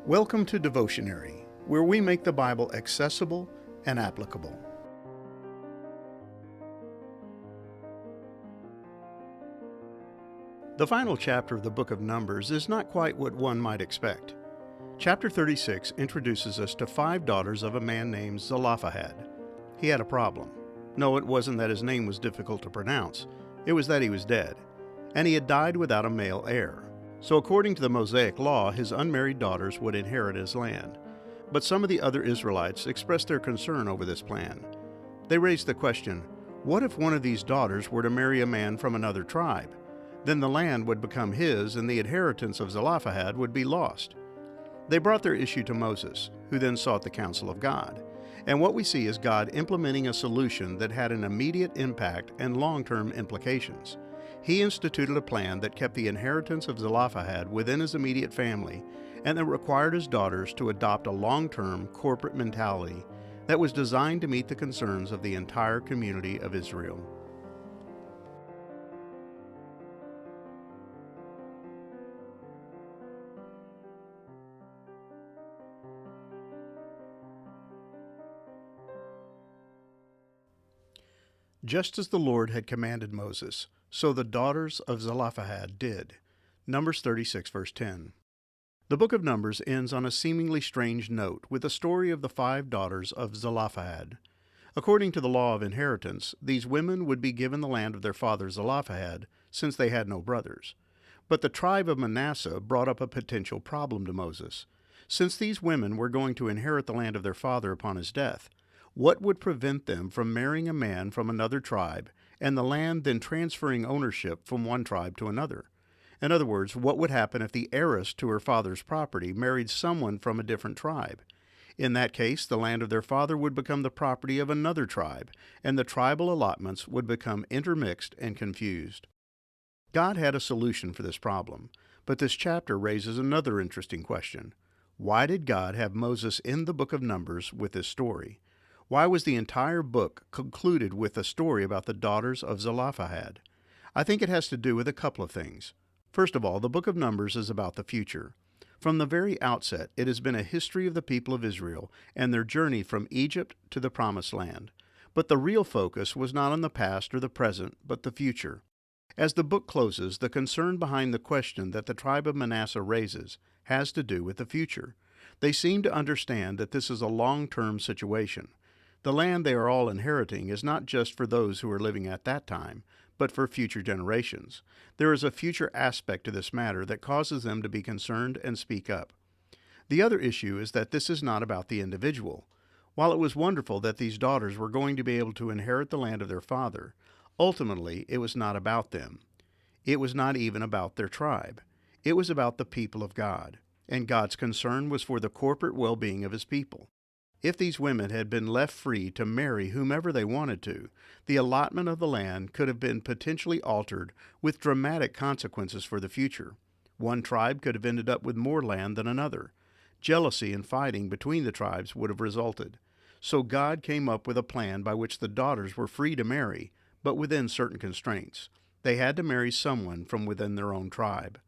Welcome to Devotionary, where we make the Bible accessible and applicable. The final chapter of the book of Numbers is not quite what one might expect. Chapter 36 introduces us to 5 daughters of a man named Zelophehad. He had a problem. No, it wasn't that his name was difficult to pronounce. It was that he was dead, and he had died without a male heir. So according to the Mosaic Law, his unmarried daughters would inherit his land. But some of the other Israelites expressed their concern over this plan. They raised the question, what if one of these daughters were to marry a man from another tribe? Then the land would become his, and the inheritance of Zelophehad would be lost. They brought their issue to Moses, who then sought the counsel of God. And what we see is God implementing a solution that had an immediate impact and long-term implications. He instituted a plan that kept the inheritance of Zelophehad within his immediate family, and that required his daughters to adopt a long-term corporate mentality that was designed to meet the concerns of the entire community of Israel. Just as the Lord had commanded Moses, so the daughters of Zelophehad did. Numbers 36, verse 10. The book of Numbers ends on a seemingly strange note with the story of the 5 daughters of Zelophehad. According to the law of inheritance, these women would be given the land of their father Zelophehad, since they had no brothers. But the tribe of Manasseh brought up a potential problem to Moses. Since these women were going to inherit the land of their father upon his death, what would prevent them from marrying a man from another tribe, and the land then transferring ownership from one tribe to another? In other words, what would happen if the heiress to her father's property married someone from a different tribe? In that case, the land of their father would become the property of another tribe, and the tribal allotments would become intermixed and confused. God had a solution for this problem, but this chapter raises another interesting question. Why did God have Moses in the book of Numbers with this story? Why was the entire book concluded with a story about the daughters of Zelophehad? I think it has to do with a couple of things. First of all, the book of Numbers is about the future. From the very outset, it has been a history of the people of Israel and their journey from Egypt to the Promised Land. But the real focus was not on the past or the present, but the future. As the book closes, the concern behind the question that the tribe of Manasseh raises has to do with the future. They seem to understand that this is a long-term situation. The land they are all inheriting is not just for those who are living at that time, but for future generations. There is a future aspect to this matter that causes them to be concerned and speak up. The other issue is that this is not about the individual. While it was wonderful that these daughters were going to be able to inherit the land of their father, ultimately it was not about them. It was not even about their tribe. It was about the people of God, and God's concern was for the corporate well-being of his people. If these women had been left free to marry whomever they wanted to, the allotment of the land could have been potentially altered with dramatic consequences for the future. One tribe could have ended up with more land than another. Jealousy and fighting between the tribes would have resulted. So God came up with a plan by which the daughters were free to marry, but within certain constraints. They had to marry someone from within their own tribe.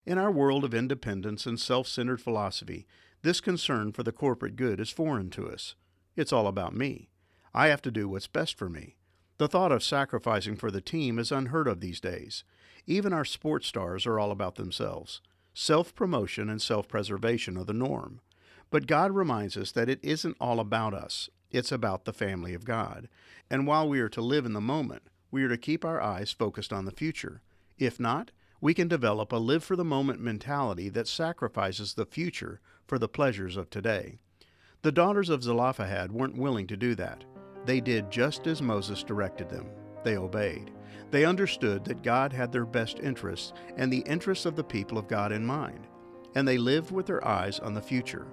In our world of independence and self-centered philosophy, this concern for the corporate good is foreign to us. It's all about me. I have to do what's best for me. The thought of sacrificing for the team is unheard of these days. Even our sports stars are all about themselves. Self-promotion and self-preservation are the norm. But God reminds us that it isn't all about us. It's about the family of God. And while we are to live in the moment, we are to keep our eyes focused on the future. If not, we can develop a live-for-the-moment mentality that sacrifices the future for the pleasures of today. The daughters of Zelophehad weren't willing to do that. They did just as Moses directed them. They obeyed. They understood that God had their best interests and the interests of the people of God in mind, and they lived with their eyes on the future,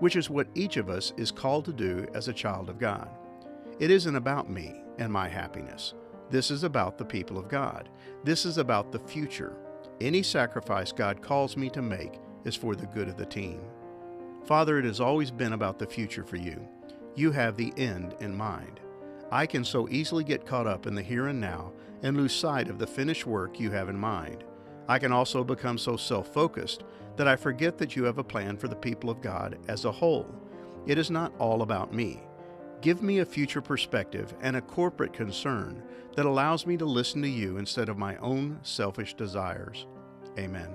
which is what each of us is called to do as a child of God. It isn't about me and my happiness. This is about the people of God. This is about the future. Any sacrifice God calls me to make is for the good of the team. Father, it has always been about the future for you. You have the end in mind. I can so easily get caught up in the here and now and lose sight of the finished work you have in mind. I can also become so self-focused that I forget that you have a plan for the people of God as a whole. It is not all about me. Give me a future perspective and a corporate concern that allows me to listen to you instead of my own selfish desires. Amen.